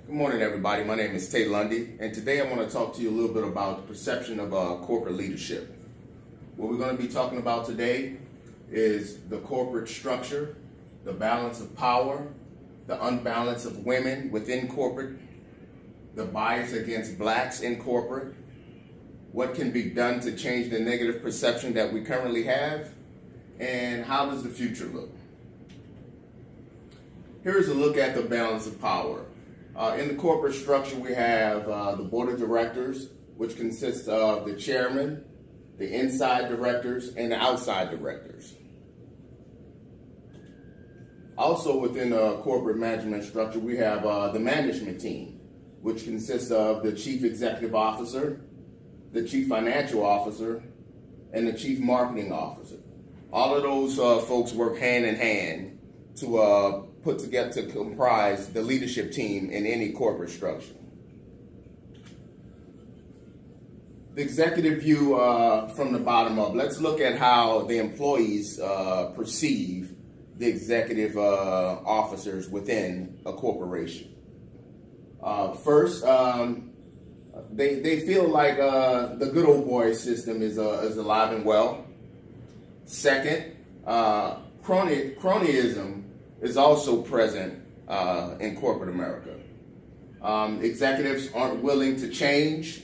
Good morning, everybody. My name is Tay Lundy, and today I want to talk to you a little bit about the perception of corporate leadership. What we're going to be talking about today is the corporate structure, the balance of power, the unbalance of women within corporate, the bias against blacks in corporate, what can be done to change the negative perception that we currently have, and how does the future look? Here's a look at the balance of power. In the corporate structure, we have the board of directors, which consists of the chairman, the inside directors, and the outside directors. Also within the corporate management structure, we have the management team, which consists of the chief executive officer, the chief financial officer, and the chief marketing officer. All of those folks work hand in hand to put together to comprise the leadership team in any corporate structure. The executive view from the bottom up. Let's look at how the employees perceive the executive officers within a corporation. First, they feel like the good old boy system is alive and well. Second, cronyism is also present in corporate America. Executives aren't willing to change.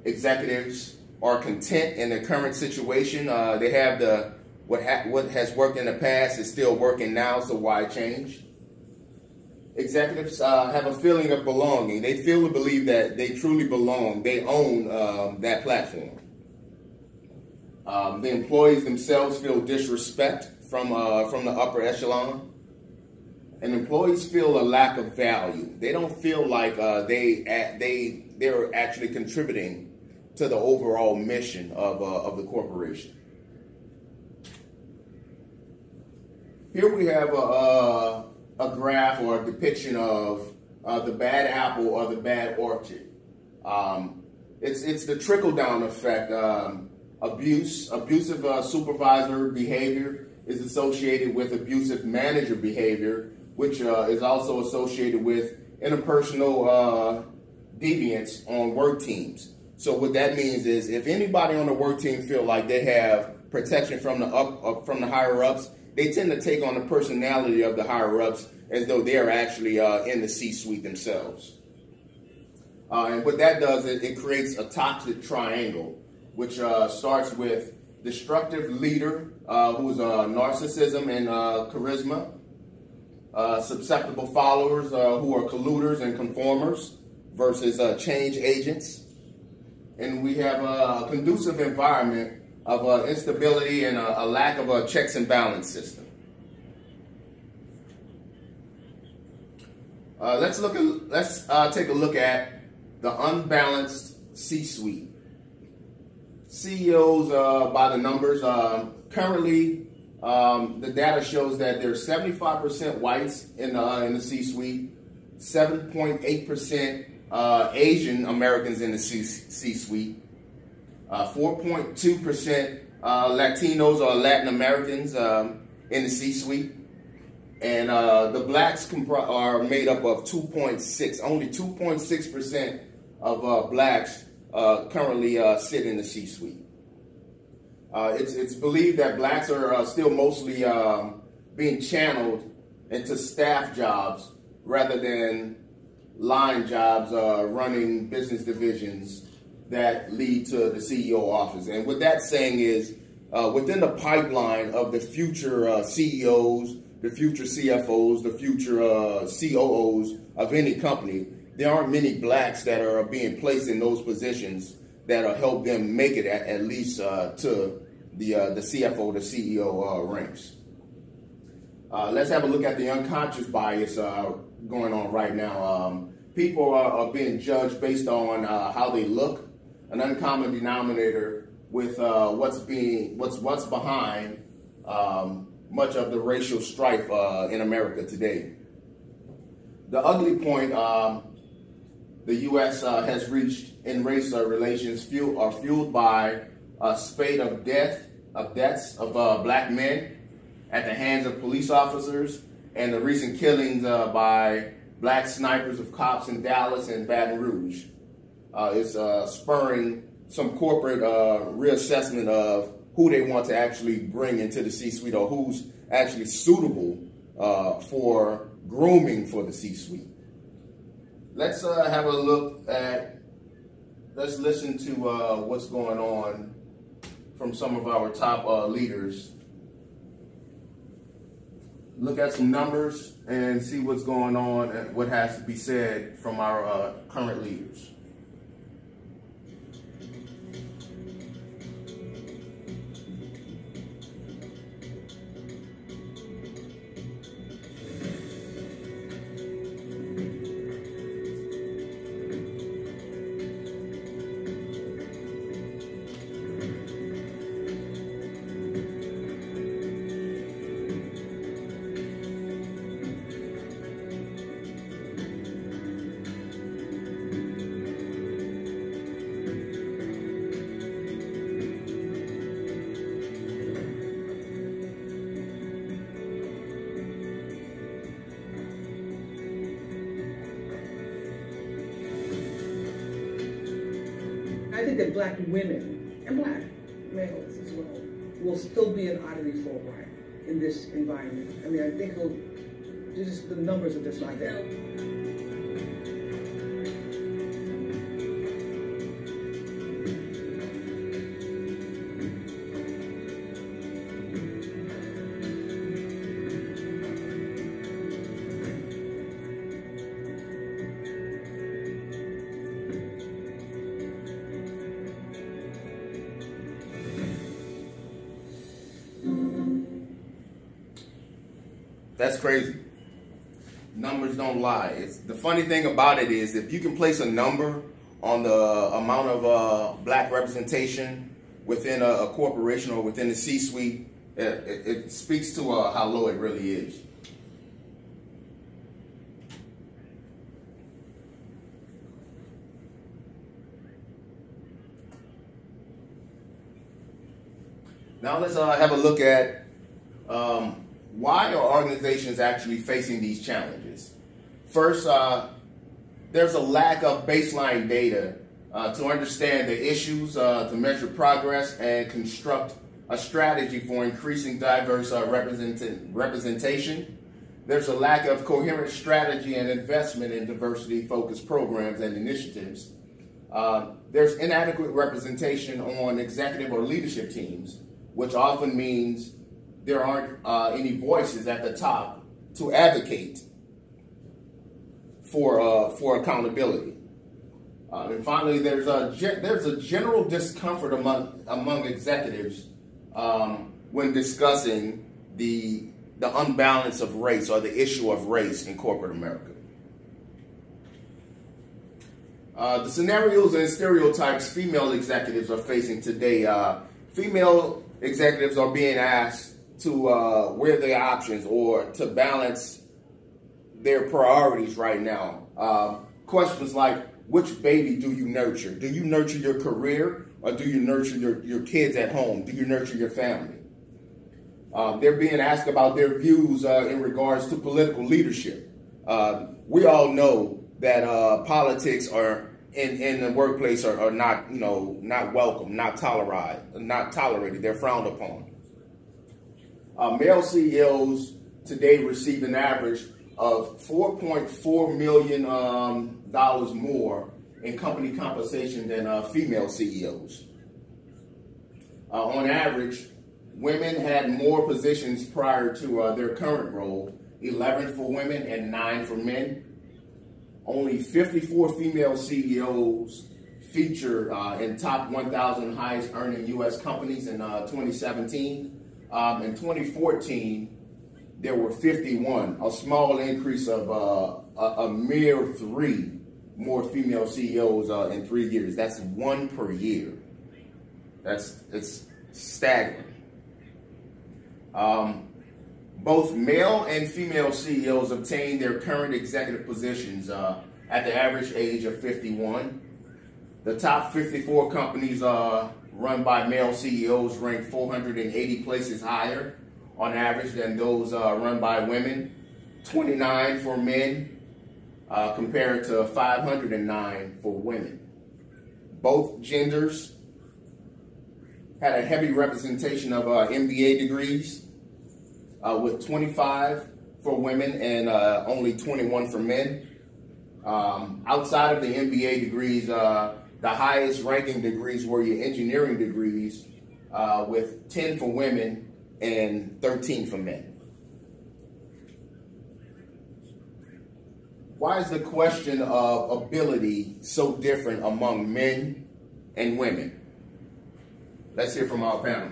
Executives are content in their current situation. They have what has worked in the past is still working now, so why change? Executives have a feeling of belonging. They feel and believe that they truly belong. They own that platform. The employees themselves feel disrespect from the upper echelon. And employees feel a lack of value. They don't feel like they're actually contributing to the overall mission of the corporation. Here we have a graph or a depiction of the bad apple or the bad orchard. It's the trickle-down effect. Abusive supervisor behavior is associated with abusive manager behavior, which is also associated with interpersonal deviance on work teams. So what that means is if anybody on the work team feel like they have protection from the higher ups, they tend to take on the personality of the higher ups as though they're actually in the C-suite themselves. And what that does is it creates a toxic triangle, which starts with destructive leader, who's narcissism and charisma, susceptible followers who are colluders and conformers versus change agents. And we have a conducive environment of instability and a lack of a checks and balance system. Let's take a look at the unbalanced C-suite. CEOs by the numbers. Currently, the data shows that there's 75% whites in the C-suite, 7.8% Asian Americans in the C-suite, 4.2% Latinos or Latin Americans in the C-suite, and the blacks are made up of only 2.6% of blacks currently sit in the C-suite. It's believed that blacks are still mostly being channeled into staff jobs rather than line jobs running business divisions that lead to the CEO office. And what that's saying is within the pipeline of the future CEOs, the future CFOs, the future COOs of any company, there aren't many blacks that are being placed in those positions that'll help them make it at least to the CFO, the CEO ranks. Let's have a look at the unconscious bias going on right now. People are being judged based on how they look, an uncommon denominator with what's behind much of the racial strife in America today. The ugly point the U.S. has reached in race relations are fueled by a spate of deaths of black men at the hands of police officers and the recent killings by black snipers of cops in Dallas and Baton Rouge. It's spurring some corporate reassessment of who they want to actually bring into the C-suite, or who's actually suitable for grooming for the C-suite. Let's have a look at, let's listen to what's going on from some of our top leaders. Look at some numbers and see what's going on and what has to be said from our current leaders. I think that black women and black males as well will still be an oddity for a while in this environment. I mean, I think just the numbers are just not there. That's crazy. Numbers don't lie. The funny thing about it is, if you can place a number on the amount of black representation within a corporation or within the C-suite, it speaks to how low it really is. Now let's have a look at why are organizations actually facing these challenges? First, there's a lack of baseline data to understand the issues, to measure progress, and construct a strategy for increasing diverse representation. There's a lack of coherent strategy and investment in diversity-focused programs and initiatives. There's inadequate representation on executive or leadership teams, which often means there aren't any voices at the top to advocate for accountability. And finally, there's a general discomfort among executives when discussing the unbalance of race, or the issue of race in corporate America. The scenarios and stereotypes female executives are facing today. Female executives are being asked to weigh their options or to balance their priorities right now. Questions like, which baby do you nurture? Do you nurture your career, or do you nurture your kids at home? Do you nurture your family? They're being asked about their views in regards to political leadership. We all know that politics are in the workplace are not, not welcome, not tolerated. They're frowned upon. Male CEOs today receive an average of $4.4 million more in company compensation than female CEOs. On average, women had more positions prior to their current role, 11 for women and 9 for men. Only 54 female CEOs feature in top 1,000 highest earning U.S. companies in 2017. In 2014, there were 51, a small increase of a mere 3 more female CEOs in 3 years. That's 1 per year. It's staggering. Both male and female CEOs obtained their current executive positions at the average age of 51. The top 54 companies run by male CEOs rank 480 places higher on average than those run by women, 29 for men, compared to 509 for women. Both genders had a heavy representation of MBA degrees, with 25 for women and only 21 for men. Outside of the MBA degrees, the highest ranking degrees were your engineering degrees, with 10 for women and 13 for men. Why is the question of ability so different among men and women? Let's hear from our panel.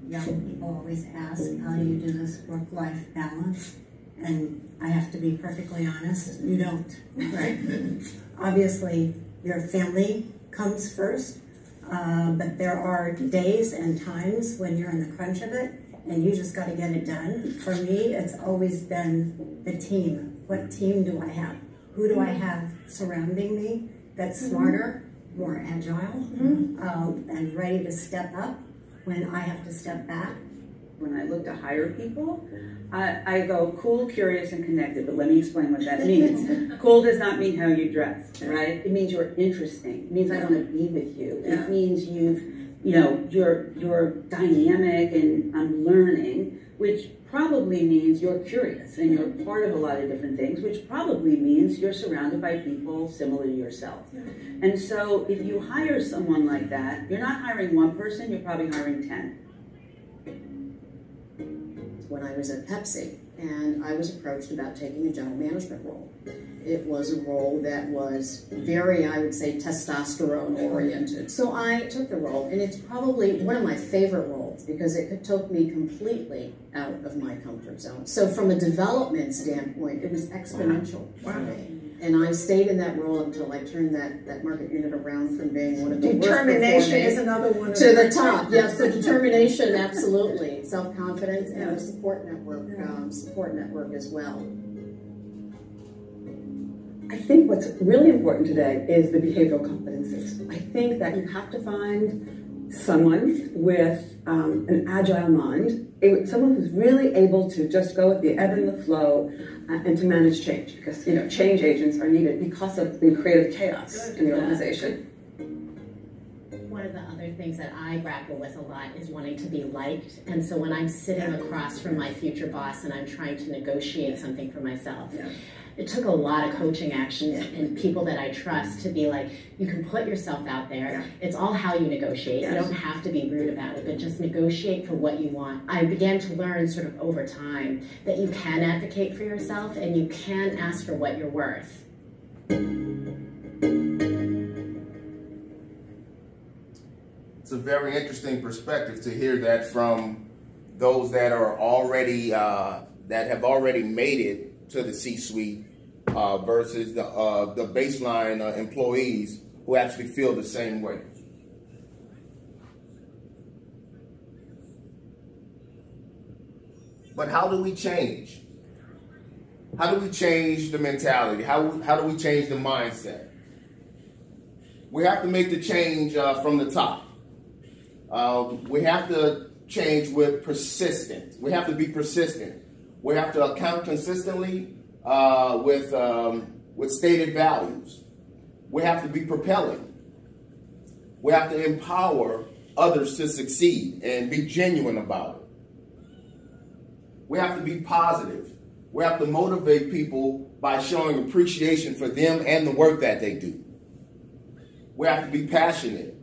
Young people always ask, how do you do this work-life balance? And I have to be perfectly honest, you don't, right? Obviously, your family comes first, but there are days and times when you're in the crunch of it, and you just got to get it done. For me, it's always been the team. What team do I have? Who do I have surrounding me that's smarter, more agile, and ready to step up when I have to step back? When I look to hire people, I go cool, curious, and connected, but let me explain what that means. Cool does not mean how you dress, right? It means you're interesting. It means I want to be with you. It means you're dynamic and I'm learning, which probably means you're curious and you're part of a lot of different things, which probably means you're surrounded by people similar to yourself. And so if you hire someone like that, you're not hiring one person, you're probably hiring 10. When I was at Pepsi, and I was approached about taking a general management role. It was a role that was very, I would say, testosterone-oriented. So I took the role, and it's probably one of my favorite roles because it took me completely out of my comfort zone. So from a development standpoint, it was exponential for me. And I stayed in that role until I turned that market unit around from being one of the determination is another one to the top. Yes, so determination, absolutely. Self-confidence and a support network as well. I think what's really important today is the behavioral competencies. I think that you have to find someone with an agile mind, someone who's really able to just go with the ebb and the flow and to manage change, because change agents are needed because of the creative chaos in the organization. One of the other things that I grapple with a lot is wanting to be liked, and so when I'm sitting across from my future boss and I'm trying to negotiate something for myself, it took a lot of coaching action and people that I trust to be like, you can put yourself out there. It's all how you negotiate. You don't have to be rude about it, but just negotiate for what you want. I began to learn sort of over time that you can advocate for yourself and you can ask for what you're worth. It's a very interesting perspective to hear that from those that are already, that have already made it to the C-suite versus the baseline employees who actually feel the same way. But how do we change? How do we change the mentality? How do we change the mindset? We have to make the change from the top. We have to change with persistence. We have to be persistent. We have to account consistently with stated values. We have to be propelling. We have to empower others to succeed and be genuine about it. We have to be positive. We have to motivate people by showing appreciation for them and the work that they do. We have to be passionate.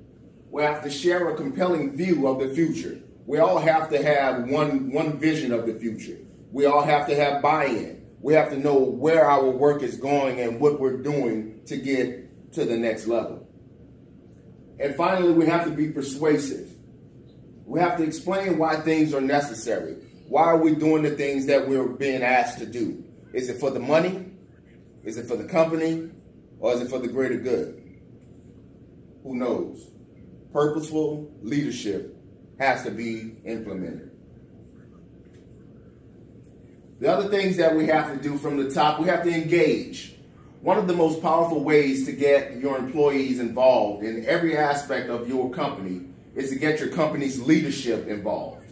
We have to share a compelling view of the future. We all have to have one vision of the future. We all have to have buy-in. We have to know where our work is going and what we're doing to get to the next level. And finally, we have to be persuasive. We have to explain why things are necessary. Why are we doing the things that we're being asked to do? Is it for the money? Is it for the company? Or is it for the greater good? Who knows? Purposeful leadership has to be implemented. The other things that we have to do from the top, we have to engage. One of the most powerful ways to get your employees involved in every aspect of your company is to get your company's leadership involved.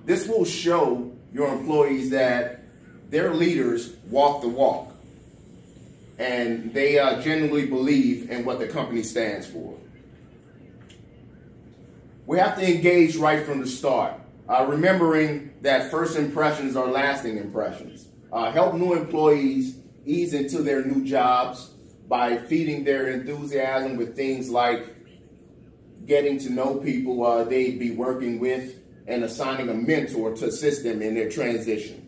This will show your employees that their leaders walk the walk and they genuinely believe in what the company stands for. We have to engage right from the start, remembering that first impressions are lasting impressions. Help new employees ease into their new jobs by feeding their enthusiasm with things like getting to know people they'd be working with and assigning a mentor to assist them in their transition.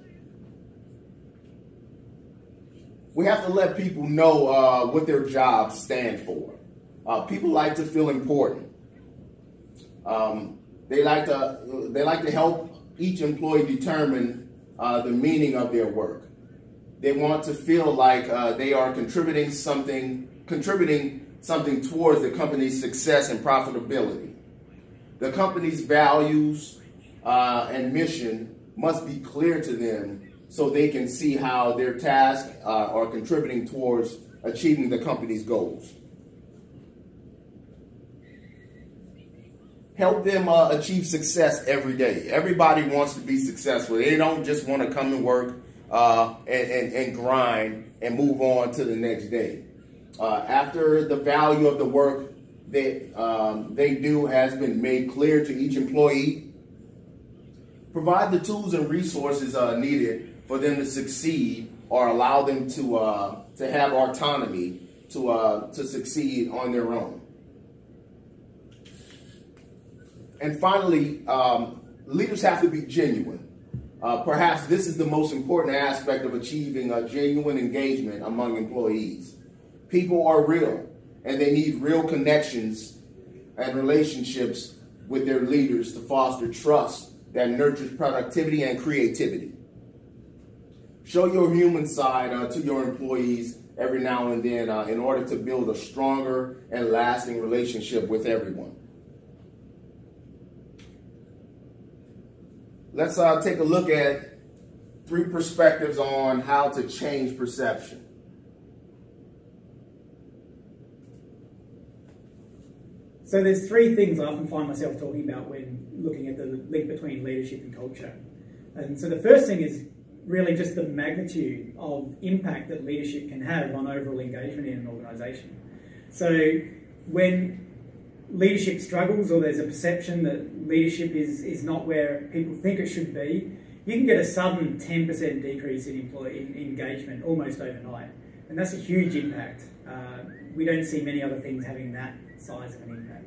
We have to let people know what their jobs stand for. People like to feel important. They like to help each employee determine the meaning of their work. They want to feel like they are contributing something towards the company's success and profitability. The company's values and mission must be clear to them so they can see how their tasks are contributing towards achieving the company's goals. Help them achieve success every day. Everybody wants to be successful. They don't just want to come to work and grind and move on to the next day. After the value of the work that they do has been made clear to each employee, provide the tools and resources needed for them to succeed, or allow them to have autonomy to succeed on their own. And finally, leaders have to be genuine. Perhaps this is the most important aspect of achieving a genuine engagement among employees. People are real, and they need real connections and relationships with their leaders to foster trust that nurtures productivity and creativity. Show your human side to your employees every now and then in order to build a stronger and lasting relationship with everyone. Let's take a look at 3 perspectives on how to change perception. So there's 3 things I often find myself talking about when looking at the link between leadership and culture. And so the first thing is really just the magnitude of impact that leadership can have on overall engagement in an organisation. So when leadership struggles, or there's a perception that leadership is not where people think it should be, you can get a sudden 10% decrease in employee engagement almost overnight. And that's a huge impact. We don't see many other things having that size of an impact.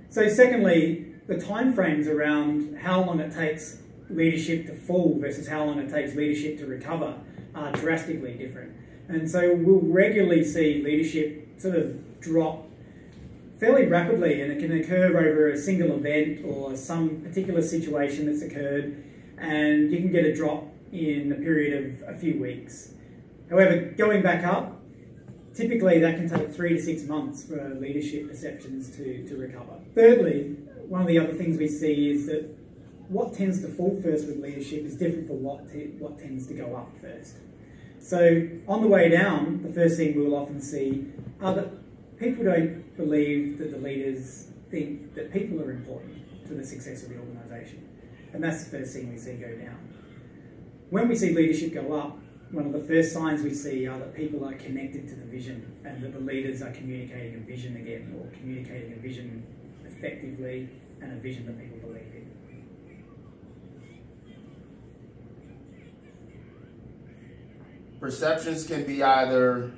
So secondly, the timeframes around how long it takes leadership to fall versus how long it takes leadership to recover are drastically different. And so we'll regularly see leadership sort of drop fairly rapidly, and it can occur over a single event or some particular situation that's occurred, and you can get a drop in a period of a few weeks. However, going back up, typically that can take 3 to 6 months for leadership perceptions to recover. Thirdly, one of the other things we see is that what tends to fall first with leadership is different from what tends to go up first. So on the way down, the first thing we'll often see are that people don't believe that the leaders think that people are important to the success of the organisation. And that's the first thing we see go down. When we see leadership go up, one of the first signs we see are that people are connected to the vision, and that the leaders are communicating a vision again, or communicating a vision effectively, and a vision that people believe in. Perceptions can be either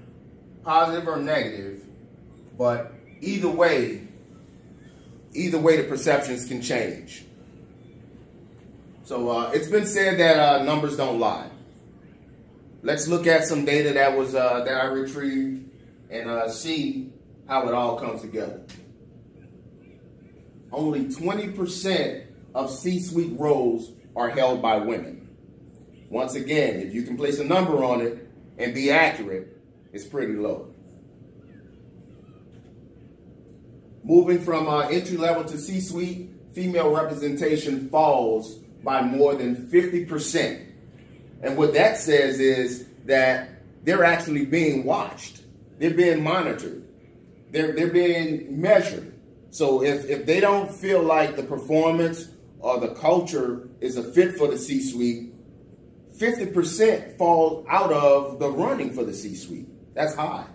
positive or negative, but either way the perceptions can change. So it's been said that numbers don't lie. Let's look at some data that I retrieved and see how it all comes together. Only 20% of C-suite roles are held by women. Once again, if you can place a number on it and be accurate, it's pretty low. Moving from entry level to C-suite, female representation falls by more than 50%. And what that says is that they're actually being watched. They're being monitored. They're being measured. So if they don't feel like the performance or the culture is a fit for the C-suite, 50% fall out of the running for the C-suite. That's high.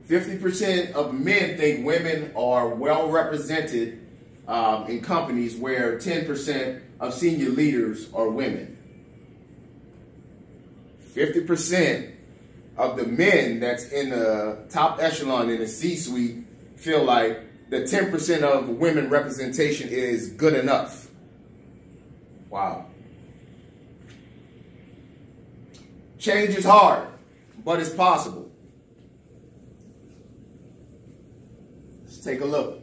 50% of men think women are well represented in companies where 10% of senior leaders are women. 50% of the men that's in the top echelon in the C-suite feel like the 10% of women representation is good enough. Wow. Change is hard, but it's possible. Let's take a look.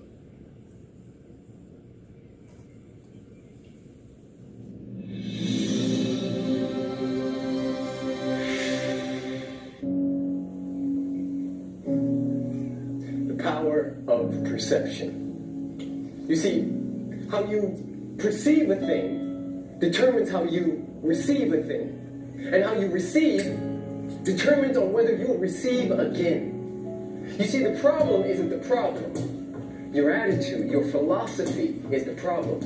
Power of perception. You see, how you perceive a thing determines how you receive a thing. And how you receive determines on whether you'll receive again. You see, the problem isn't the problem. Your attitude, your philosophy is the problem.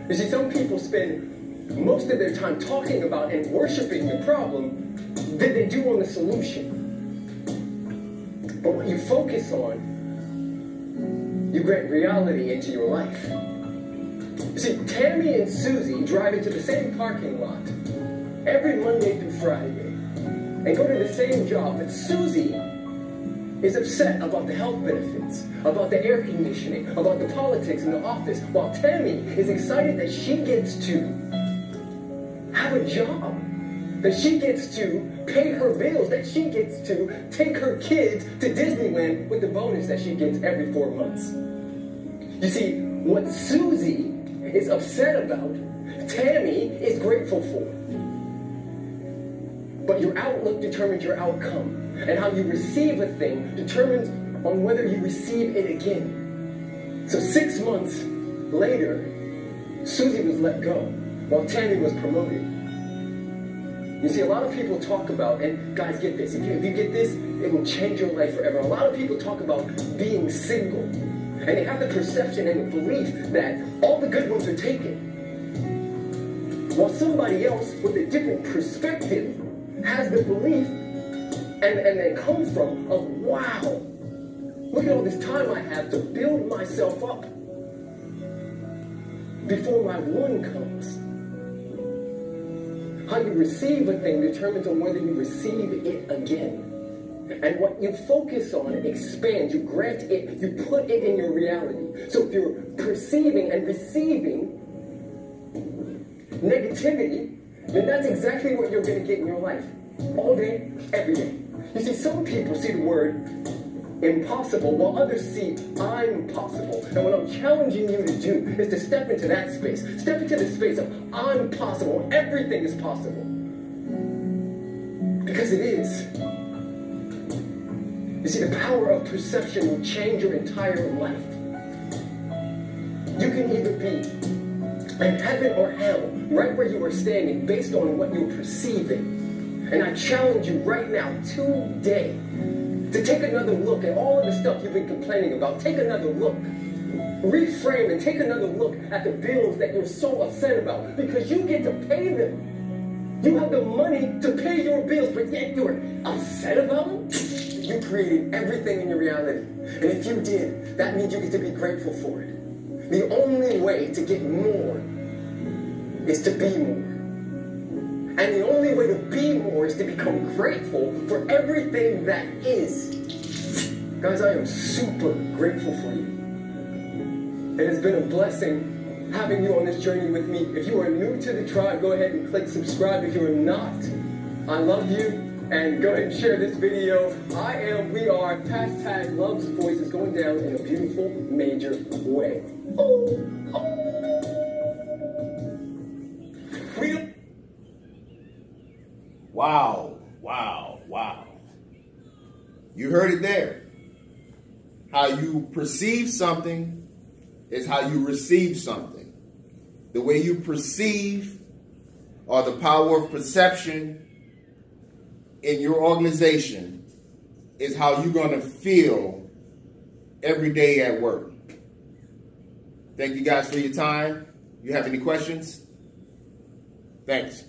You see, some people spend most of their time talking about and worshiping the problem than they do on the solution. But what you focus on, you grant reality into your life. You see, Tammy and Susie drive into the same parking lot every Monday through Friday and go to the same job, but Susie is upset about the health benefits, about the air conditioning, about the politics in the office, while Tammy is excited that she gets to have a job, that she gets to pay her bills, that she gets to take her kids to Disneyland with the bonus that she gets every 4 months. You see, what Susie is upset about, Tammy is grateful for. But your outlook determines your outcome, and how you receive a thing determines on whether you receive it again. So 6 months later, Susie was let go, while Tammy was promoted. You see, a lot of people talk about, and guys, get this, if you get this, it will change your life forever. A lot of people talk about being single, and they have the perception and the belief that all the good ones are taken, while somebody else with a different perspective has the belief and they come from of, wow, look at all this time I have to build myself up before my one comes. How you receive a thing determines on whether you receive it again. And what you focus on expands, you grant it, you put it in your reality. So if you're perceiving and receiving negativity, then that's exactly what you're going to get in your life. All day, every day. You see, some people see the word impossible, while others see I'm possible. And what I'm challenging you to do is to step into that space. Step into the space of I'm possible. Everything is possible. Because it is. You see, the power of perception will change your entire life. You can either be in heaven or hell, right where you are standing, based on what you're perceiving. And I challenge you right now, today, to take another look at all of the stuff you've been complaining about. Take another look. Reframe and take another look at the bills that you're so upset about, because you get to pay them. You have the money to pay your bills, but yet you're upset about them? You created everything in your reality. And if you did, that means you get to be grateful for it. The only way to get more is to be more. And the only way to be more is to become grateful for everything that is. Guys, I am super grateful for you. It has been a blessing having you on this journey with me. If you are new to the tribe, go ahead and click subscribe. If you are not, I love you. And go ahead and share this video. We are, hashtag Love's Voice is going down in a beautiful, major way. Wow, wow, wow. You heard it there. How you perceive something is how you receive something. The way you perceive, or the power of perception in your organization, is how you're going to feel every day at work. Thank you guys for your time. You have any questions? Thanks.